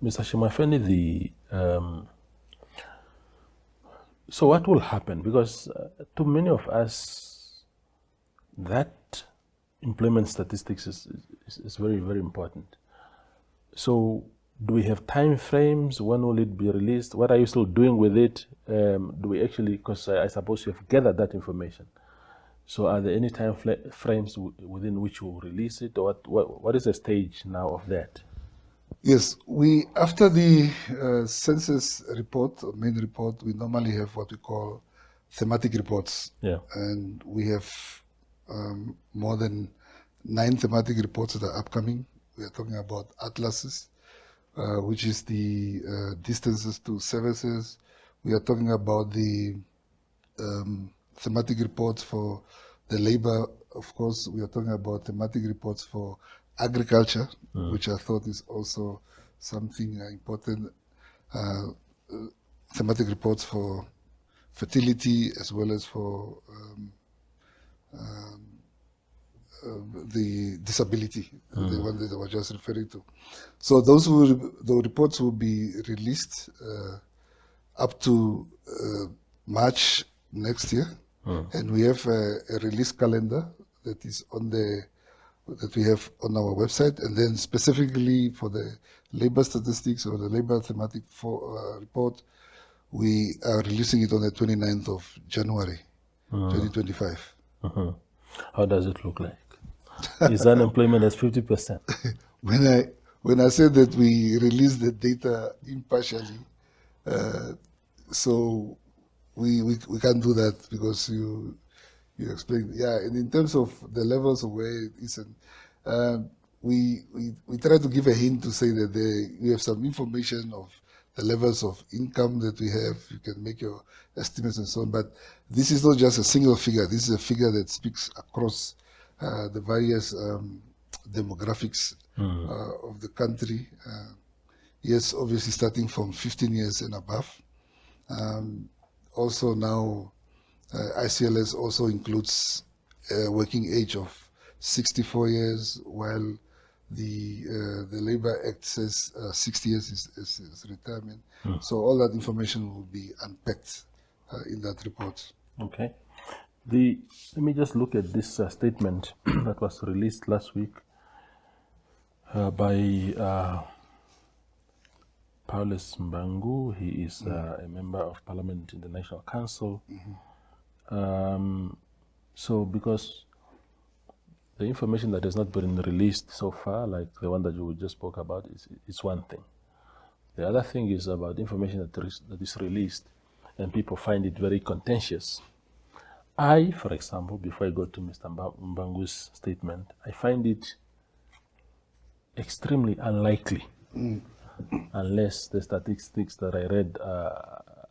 Mr. Shimafeni, so what will happen? Because to many of us, that employment statistics is very, very important. So do we have time frames? When will it be released? What are you still doing with it? Do we actually, because I suppose you have gathered that information. So are there any time frames within which you will release it? Or what is the stage now of that? Yes, after the census report, or main report, we normally have what we call thematic reports. Yeah. And we have more than 9 thematic reports that are upcoming. We are talking about atlases, which is the distances to services. We are talking about the thematic reports for the labor. Of course, we are talking about thematic reports for agriculture, which I thought is also something important. Thematic reports for fertility as well as for the disability, the one that I was just referring to. So the reports will be released up to March next year, and we have a release calendar that is that we have on our website, and then specifically for the labor statistics or the labor thematic report, we are releasing it on the 29th of January, 2025. How does it look like? Is unemployment at 50%? When I said that we release the data impartially, so we can't do that because you explained. Yeah, and in terms of the levels of where it is, we try to give a hint to say that we have some information of the levels of income that we have. You can make your estimates and so on, but this is not just a single figure. This is a figure that speaks across the various demographics of the country. Yes, obviously starting from 15 years and above. Also now, ICLS also includes a working age of 64 years, while the Labor Act says 60 years is retirement. So all that information will be unpacked in that report. Okay. Let me just look at this statement that was released last week by Paulus Mbangu. He is a member of Parliament in the National Council. So because the information that has not been released so far, like the one that you just spoke about, is one thing. The other thing is about information that is released and people find it very contentious. I, for example, before I go to Mr. Mbangu's statement, I find it extremely unlikely, unless the statistics that I read,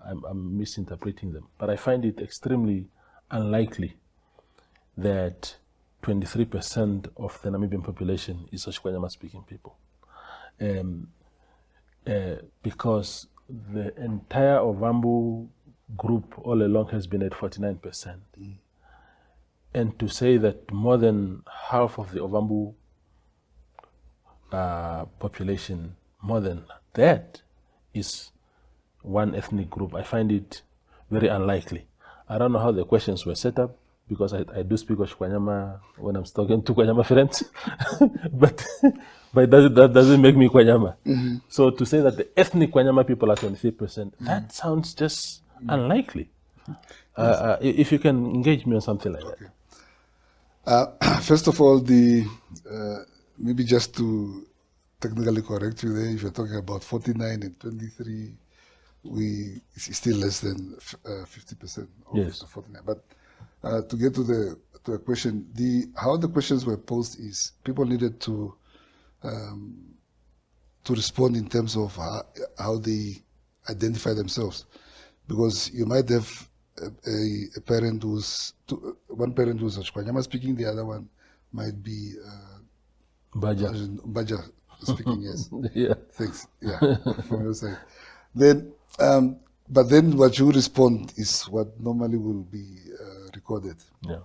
I'm misinterpreting them, but I find it extremely unlikely that 23% of the Namibian population is Xikanyama speaking people. Because the entire Ovambu group all along has been at 49%. And to say that more than half of the Ovambu population, more than that, is one ethnic group, I find it very unlikely. I don't know how the questions were set up, because I do speak of Kwanyama when I'm talking to Kwanyama friends, but that doesn't make me Kwanyama. So to say that the ethnic Kwanyama people are 23%, that sounds just unlikely. If you can engage me on something like that. First of all, maybe just to technically correct you there, if you're talking about 49 and 23, it's still less than 50% of the 49. But to get to the question, how the questions were posed is people needed to respond in terms of how they identify themselves, because you might have a parent one parent who's Xikanyama speaking, the other one might be Baja speaking. Yes. Yeah. Thanks. Yeah. From your side. Then. But then what you respond is what normally will be recorded. Yeah.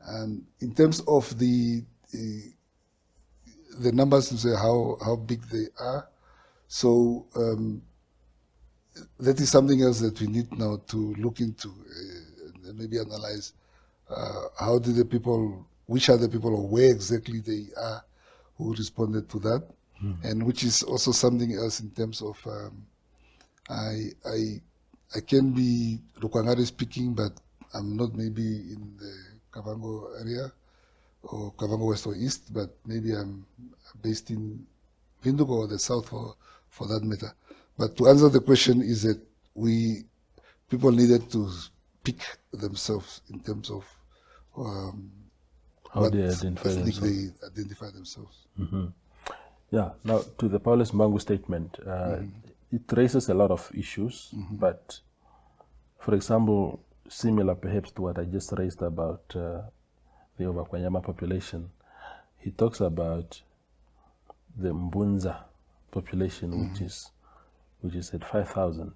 And in terms of the numbers, to say how big they are, So that is something else that we need now to look into and maybe analyze. How did the people, which are the people or where exactly they are who responded to that? And which is also something else in terms of, I can be Rukwangari speaking, but I'm not maybe in the Kavango area or Kavango West or East, but maybe I'm based in Windhoek or the South for that matter. But to answer the question is that people needed to pick themselves in terms of How what they identify ethnic themselves. they identify themselves. Yeah. Now, to the Paulus Mbangu statement, it raises a lot of issues, but for example, similar perhaps to what I just raised about the Ovakwanyama population, he talks about the Mbunza population, which is at 5,000.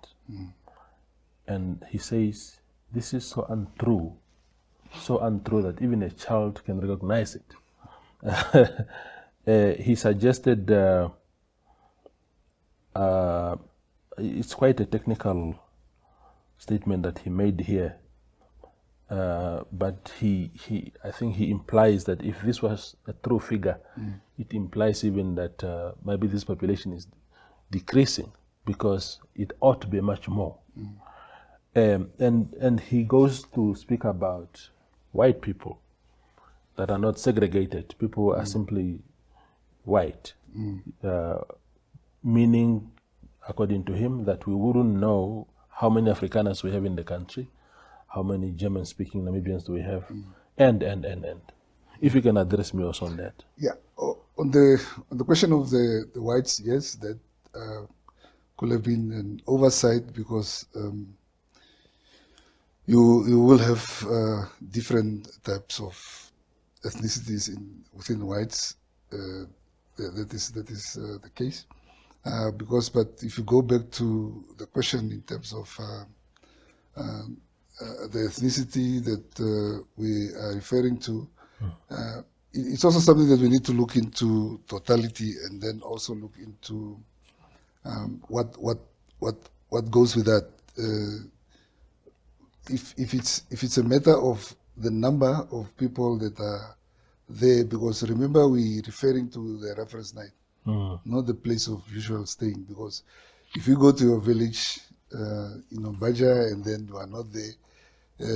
And he says, this is so untrue that even a child can recognize it. He suggested, it's quite a technical statement that he made here, but I think he implies that if this was a true figure, it implies even that maybe this population is decreasing because it ought to be much more. And he goes to speak about white people that are not segregated. People are simply white, meaning, according to him, that we wouldn't know how many Afrikaners we have in the country, how many German-speaking Namibians do we have, and. If you can address me also on that. Yeah, on the question of the whites, yes, that could have been an oversight because you will have different types of ethnicities within whites. That is the case. But if you go back to the question in terms of the ethnicity that we are referring to, it's also something that we need to look into totality and then also look into what goes with that. If it's a matter of the number of people that are there, because remember we referring to the reference night, not the place of usual staying. Because if you go to your village, Baja, and then you are not there,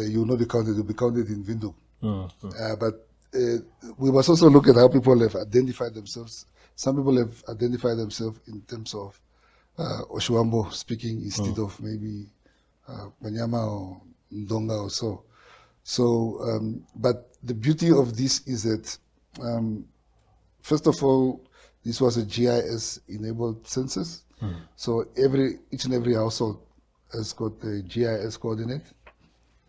you will not be counted. You'll be counted in Windhoek. But we must also look at how people have identified themselves. Some people have identified themselves in terms of Oshuambo speaking instead of maybe Panyama or Ndonga or so. So, but the beauty of this is that, first of all, this was a GIS-enabled census. So each and every household has got a GIS coordinate.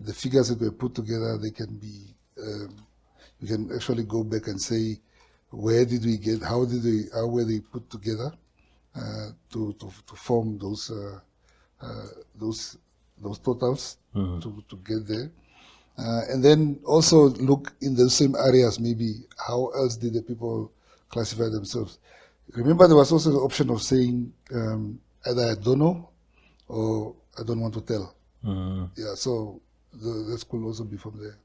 The figures that were put together, they can be, you can actually go back and say, where did we get, how were they put together to form those totals to get there. And then also look in the same areas, maybe how else did the people classify themselves. Remember, there was also the option of saying either I don't know or I don't want to tell. Yeah, so that could also be from there.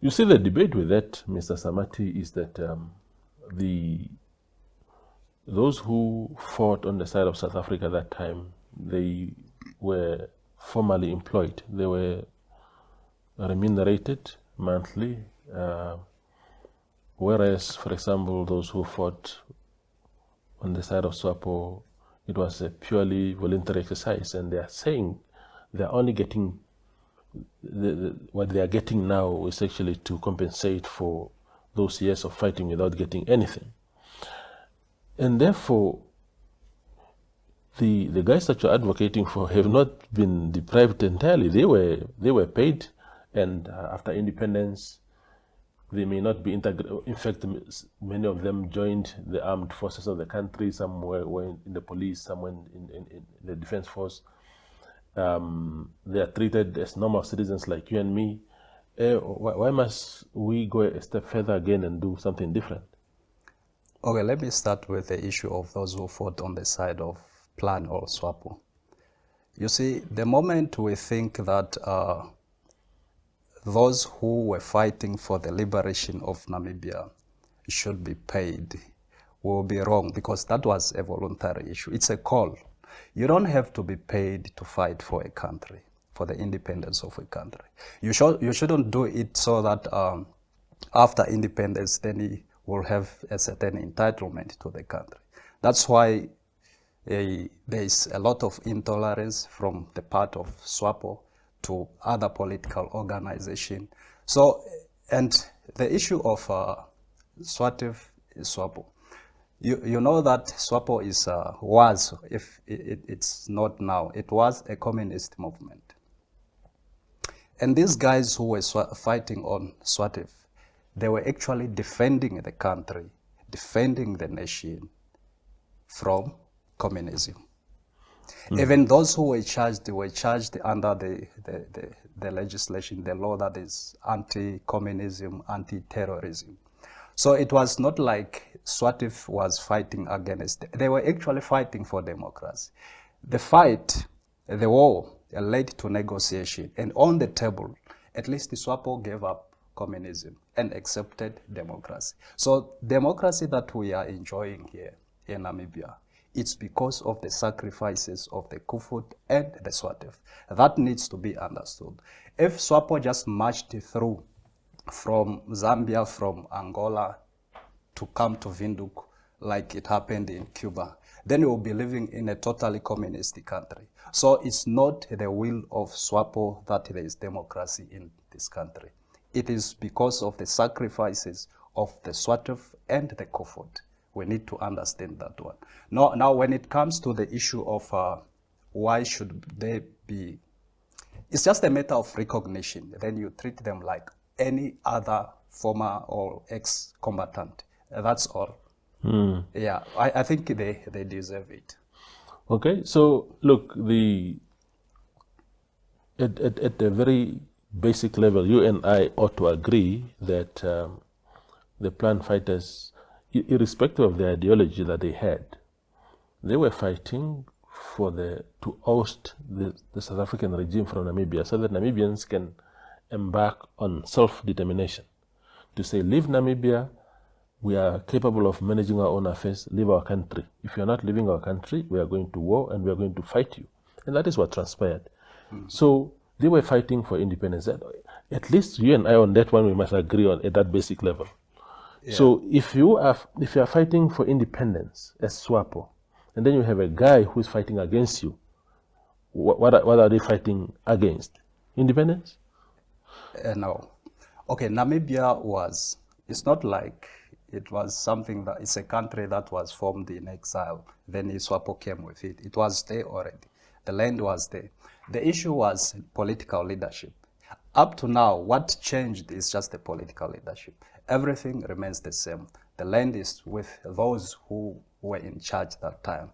You see, the debate with that, Mr. Samati, is that those who fought on the side of South Africa at that time, they were formally employed. They were remunerated monthly, whereas, for example, those who fought on the side of SWAPO, it was a purely voluntary exercise, and they are saying they're only getting what they are getting now is actually to compensate for those years of fighting without getting anything. And therefore, the guys that you're advocating for have not been deprived entirely. They were paid, and after independence, they may not be integrated. In fact, many of them joined the armed forces of the country. Some were in the police, some were in the defense force. They are treated as normal citizens like you and me, Why must we go a step further again and do something different? Okay, let me start with the issue of those who fought on the side of Plan or SWAPO. You see, the moment we think that those who were fighting for the liberation of Namibia should be paid, we will be wrong, because that was a voluntary issue. It's a call. You don't have to be paid to fight for a country, for the independence of a country. You shouldn't do it so that after independence, then you will have a certain entitlement to the country. That's why there is a lot of intolerance from the part of SWAPO to other political organization. So, and the issue of SWAPO, you know that SWAPO was, if it's not now, it was a communist movement. And these guys who were fighting on SWATF, they were actually defending the country, defending the nation from communism. Even those who were charged under the legislation, the law that is anti-communism, anti-terrorism. So it was not like SWATF was fighting against, they were actually fighting for democracy. The fight, the war, led to negotiation, and on the table, at least the SWAPO gave up communism and accepted democracy. So democracy that we are enjoying here in Namibia, it's because of the sacrifices of the Kufut and the SWATF. That needs to be understood. If SWAPO just marched through from Zambia, from Angola, to come to Windhoek, like it happened in Cuba, then we'll be living in a totally communist country. So it's not the will of SWAPO that there is democracy in this country. It is because of the sacrifices of the SWATF and the Kufut. We need to understand that one. Now when it comes to the issue of why should they be, it's just a matter of recognition. Then you treat them like any other former or ex-combatant. That's all. Yeah, I think they deserve it. Okay, so look, at a very basic level, you and I ought to agree that the Plan fighters, irrespective of the ideology that they had, they were fighting to oust the South African regime from Namibia so that Namibians can embark on self-determination. To say, leave Namibia, we are capable of managing our own affairs, leave our country. If you're not leaving our country, we are going to war and we are going to fight you. And that is what transpired. So they were fighting for independence. At least you and I on that one, we must agree on at that basic level. Yeah. So if you are fighting for independence as SWAPO, and then you have a guy who is fighting against you, what are they fighting against? Independence? No. Okay, Namibia it's not like it was something that, it's a country that was formed in exile. Then SWAPO came with it. It was there already. The land was there. The issue was political leadership. Up to now, what changed is just the political leadership. Everything remains the same. The land is with those who were in charge that time.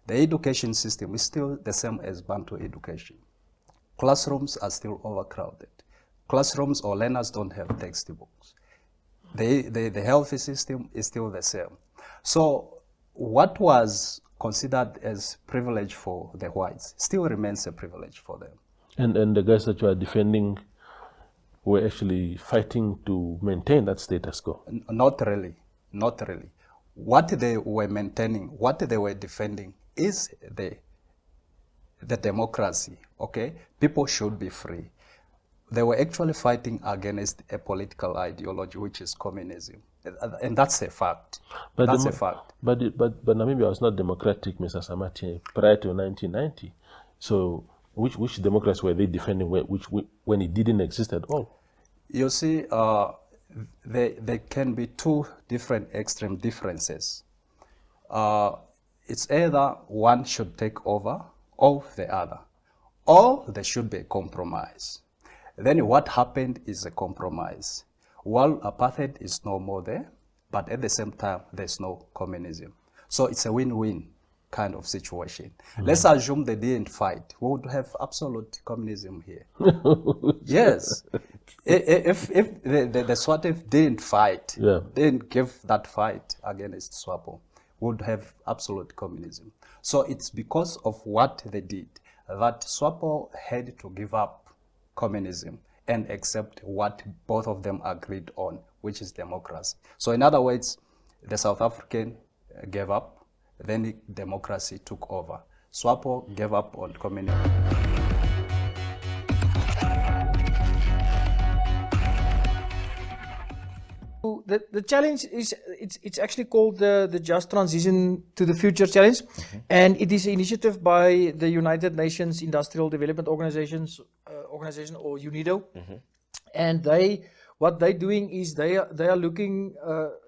The education system is still the same as Bantu education. Classrooms are still overcrowded. Classrooms or learners don't have textbooks. The health system is still the same. So what was considered as privilege for the whites still remains a privilege for them. And the guys that you are defending were actually fighting to maintain that status quo? Not really, not really. What they were maintaining, what they were defending is the democracy, okay? People should be free. They were actually fighting against a political ideology, which is communism. And that's a fact. But Namibia was not democratic, Mr. Samati, prior to 1990. So which democracy were they defending when it didn't exist at all? You see, there can be two different extreme differences. It's either one should take over or the other, or there should be a compromise. Then what happened is a compromise. Well, apartheid is no more there, but at the same time, there's no communism. So it's a win-win kind of situation. Let's assume they didn't fight. We would have absolute communism here. Yes. If the SWATF didn't fight, didn't give that fight against SWAPO, we would have absolute communism. So it's because of what they did that SWAPO had to give up communism and accept what both of them agreed on, which is democracy. So in other words, the South African gave up, then democracy took over. SWAPO gave up on communism. The challenge is it's actually called the Just Transition to the Future Challenge, and it is an initiative by the United Nations Industrial Development Organization or UNIDO, and what they're doing is they are looking.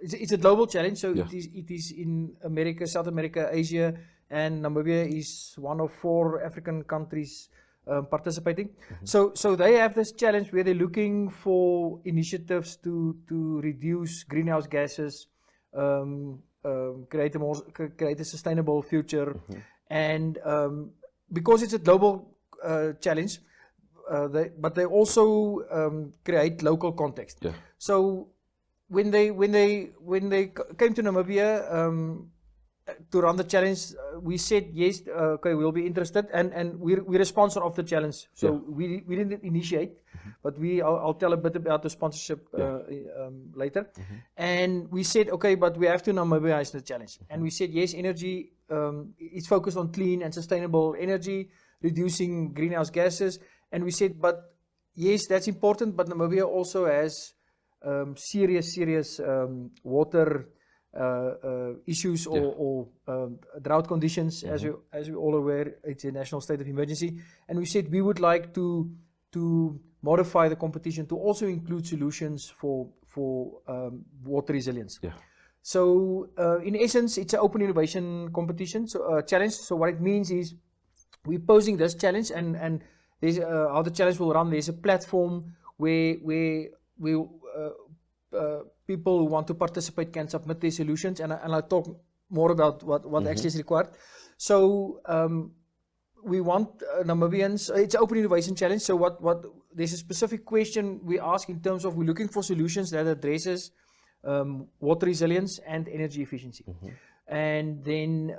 It's a global challenge, so it is in America, South America, Asia, and Namibia is one of 4 African countries participating. So they have this challenge where they're looking for initiatives to reduce greenhouse gases, create a sustainable future, and because it's a global challenge, but they also create local context. So when they came to Namibia to run the challenge, we said yes, okay, we'll be interested, and we're a sponsor of the challenge. So we didn't initiate, but I'll tell a bit about the sponsorship later. And we said, okay, but we have to Namibiaize the challenge. And we said yes, energy is focused on clean and sustainable energy, reducing greenhouse gases. And we said, but yes, that's important, but Namibia also has serious water issues or drought conditions. As we all aware, it's a national state of emergency, and we said we would like to modify the competition to also include solutions for water resilience. So in essence, it's an open innovation competition, so challenge. So what it means is we're posing this challenge, and there's how the challenge will run. There's a platform where people who want to participate can submit their solutions, and I'll talk more about what actually is required. So we want Namibians. It's an open innovation challenge. So what there's a specific question we ask in terms of we're looking for solutions that addresses water resilience and energy efficiency. And then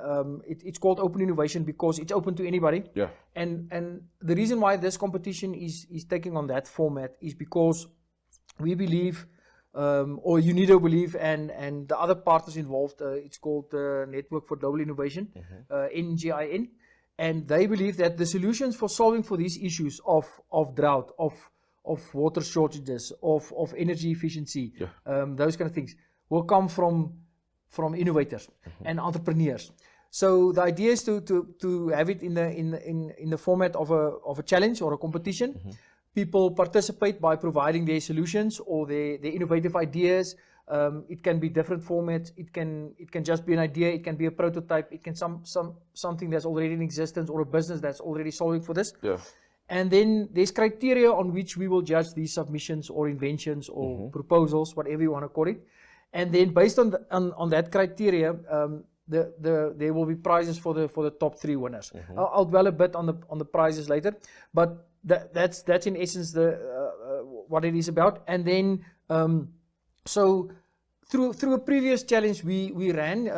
it's called open innovation because it's open to anybody. And the reason why this competition is taking on that format is because we believe, or UNIDO believe, and the other partners involved, it's called the Network for Global Innovation, NGIN, and they believe that the solutions for solving for these issues of drought, of water shortages, of energy efficiency, those kind of things, will come from innovators and entrepreneurs. So the idea is to have it in the format of a challenge or a competition. People participate by providing their solutions or their innovative ideas. It can be different formats. It can just be an idea. It can be a prototype. It can something that's already in existence or a business that's already solving for this. And then there's criteria on which we will judge these submissions or inventions or proposals, whatever you want to call it. And then based on that criteria, there will be prizes for the top 3 winners. I'll dwell a bit on the prizes later, but that's in essence what it is about. And then so through a previous challenge we ran,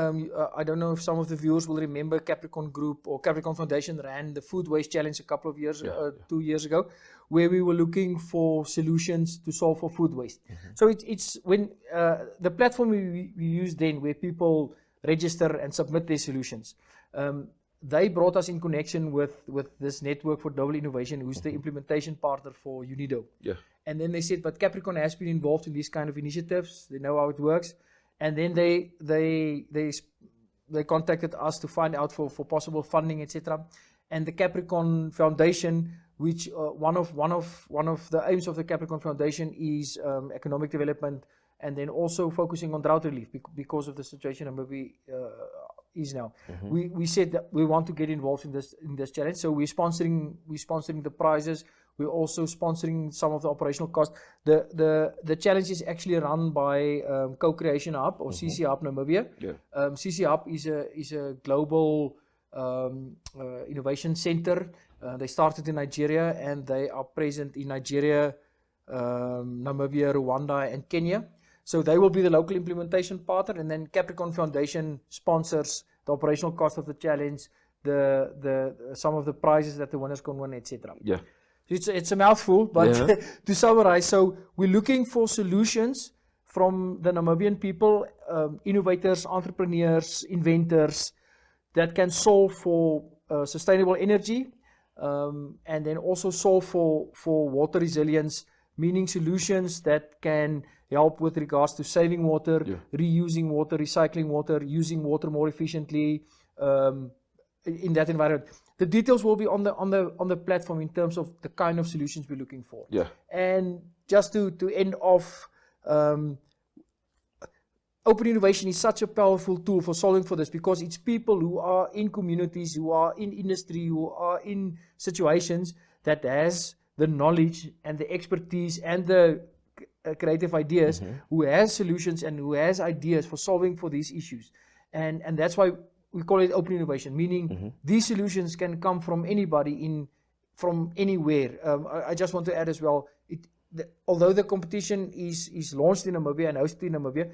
I don't know if some of the viewers will remember, Capricorn Group or Capricorn Foundation ran the food waste challenge a couple of years 2 years ago, where we were looking for solutions to solve for food waste. So it's when the platform we used then, where people register and submit their solutions, they brought us in connection with this Network for Global Innovation, who's the implementation partner for UNIDO. And then they said, but Capricorn has been involved in these kind of initiatives. They know how it works. And then they contacted us to find out for possible funding, etc. And the Capricorn Foundation, which one of the aims of the Capricorn Foundation is economic development, and then also focusing on drought relief because of the situation Namibia is now. We said that we want to get involved in this challenge, so we're sponsoring the prizes. We're also sponsoring some of the operational costs. The challenge is actually run by Co-Creation Hub or CC Hub Namibia. CC Hub is a global Innovation Center. They started in Nigeria and they are present in Nigeria, Namibia, Rwanda, and Kenya. So they will be the local implementation partner, and then Capricorn Foundation sponsors the operational cost of the challenge, the some of the prizes that the winners can win, etc. Yeah. It's a mouthful, but to summarize, so we're looking for solutions from the Namibian people, innovators, entrepreneurs, inventors that can solve for sustainable energy, and then also solve for water resilience, meaning solutions that can help with regards to saving water, reusing water, recycling water, using water more efficiently in that environment. The details will be on the platform in terms of the kind of solutions we're looking for. Yeah. And just to end off, open innovation is such a powerful tool for solving for this, because it's people who are in communities, who are in industry, who are in situations that has the knowledge and the expertise and the creative ideas, who has solutions and who has ideas for solving for these issues. And that's why we call it open innovation, meaning these solutions can come from anybody from anywhere. I just want to add as well, although the competition is launched in Namibia and hosted in Namibia,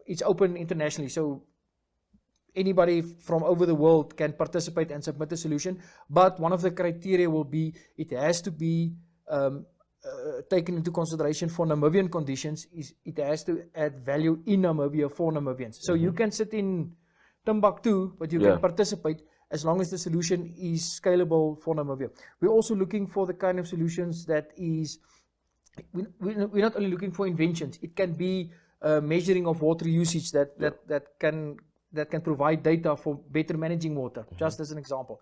it's open internationally. So anybody from over the world can participate and submit a solution. But one of the criteria will be it has to be taken into consideration for Namibian conditions. It has to add value in Namibia for Namibians. So you can sit in Timbuktu, but you can participate as long as the solution is scalable for Namibia. We're also looking for the kind of solutions that is, we're not only looking for inventions. It can be measuring of water usage that can provide data for better managing water, just as an example.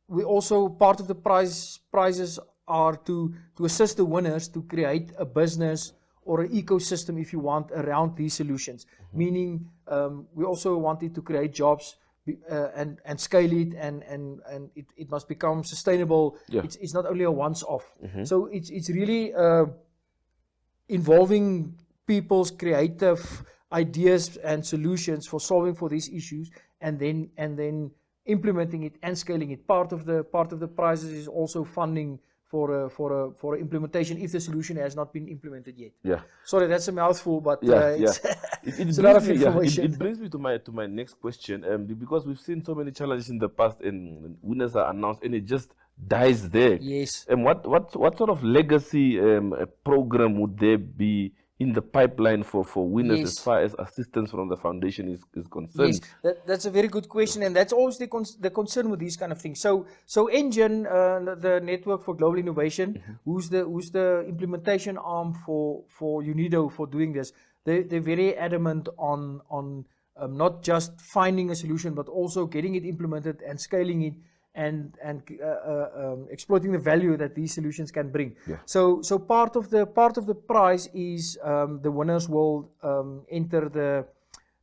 We also, part of the prizes are to assist the winners to create a business or an ecosystem, if you want, around these solutions. Meaning, we also wanted to create jobs and scale it, and it must become sustainable. It's not only a once-off. So it's really involving people's creative ideas and solutions for solving for these issues, and then implementing it and scaling it. Part of the prizes is also funding for implementation if the solution has not been implemented yet. Yeah. Sorry, that's a mouthful, but it's a lot of information. It brings me to my next question, because we've seen so many challenges in the past, and winners are announced, and it just dies there. Yes. And what sort of legacy program would there be in the pipeline for winners as far as assistance from the foundation is concerned? Yes, that's a very good question, and that's always the concern with these kind of things. So Engine, the Network for Global Innovation, who's the implementation arm for UNIDO for doing this, they're very adamant on not just finding a solution, but also getting it implemented and scaling it, and exploiting the value that these solutions can bring. So part of the prize is the winners will enter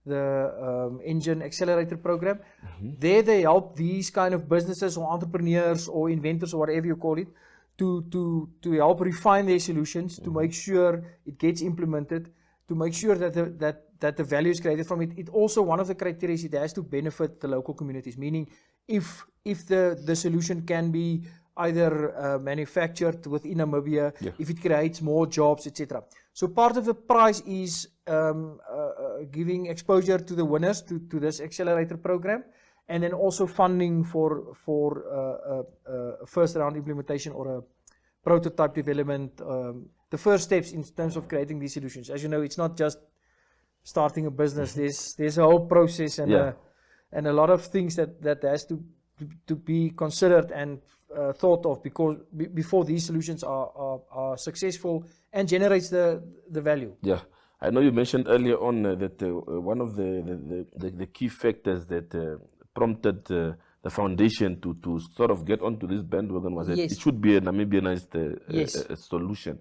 the Engine Accelerator Program. There they help these kind of businesses or entrepreneurs or inventors or whatever you call it to help refine their solutions, to make sure it gets implemented, to make sure that the value is created from it. It also, one of the criteria is it has to benefit the local communities, meaning if the solution can be either manufactured within Namibia, if it creates more jobs, etc. So part of the prize is giving exposure to the winners to this accelerator program, and then also funding for first round implementation or a prototype development, the first steps in terms of creating these solutions. As you know, it's not just starting a business. There's a whole process and a lot of things that has to be considered and thought of before these solutions are successful and generates the value. Yeah, I know you mentioned earlier on that one of the key factors that prompted the foundation to sort of get onto this bandwagon was that it should be a Namibianized solution.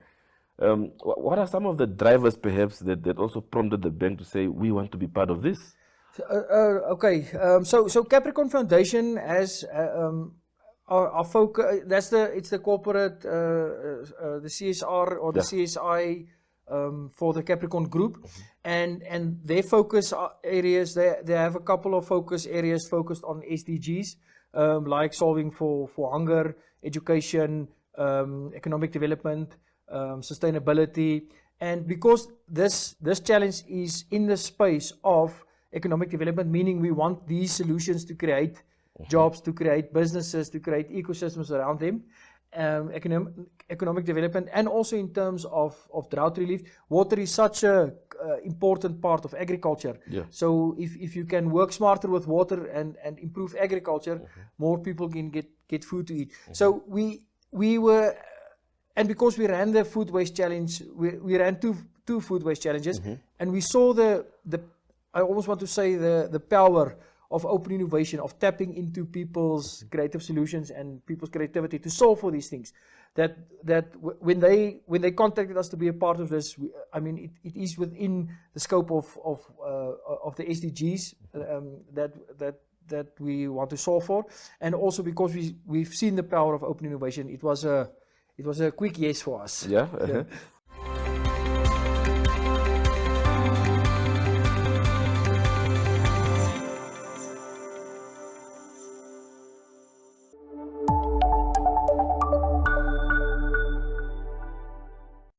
What are some of the drivers perhaps that also prompted the bank to say we want to be part of this? So Capricorn Foundation has our focus. It's the corporate, the CSR or the CSI for the Capricorn Group, and their focus areas. They have a couple of focus areas focused on SDGs, like solving for hunger, education, economic development, sustainability, and because this challenge is in the space of economic development, meaning we want these solutions to create jobs, to create businesses, to create ecosystems around them. Economic development, and also in terms of drought relief. Water is such a important part of agriculture. Yeah. So if you can work smarter with water and improve agriculture, more people can get food to eat. So we were, and because we ran the food waste challenge, we ran two food waste challenges, and we saw the I almost want to say the power of open innovation, of tapping into people's creative solutions and people's creativity to solve for these things. That when they contacted us to be a part of this, I mean, it is within the scope of the SDGs that we want to solve for, and also because we've seen the power of open innovation, it was a quick yes for us. Yeah.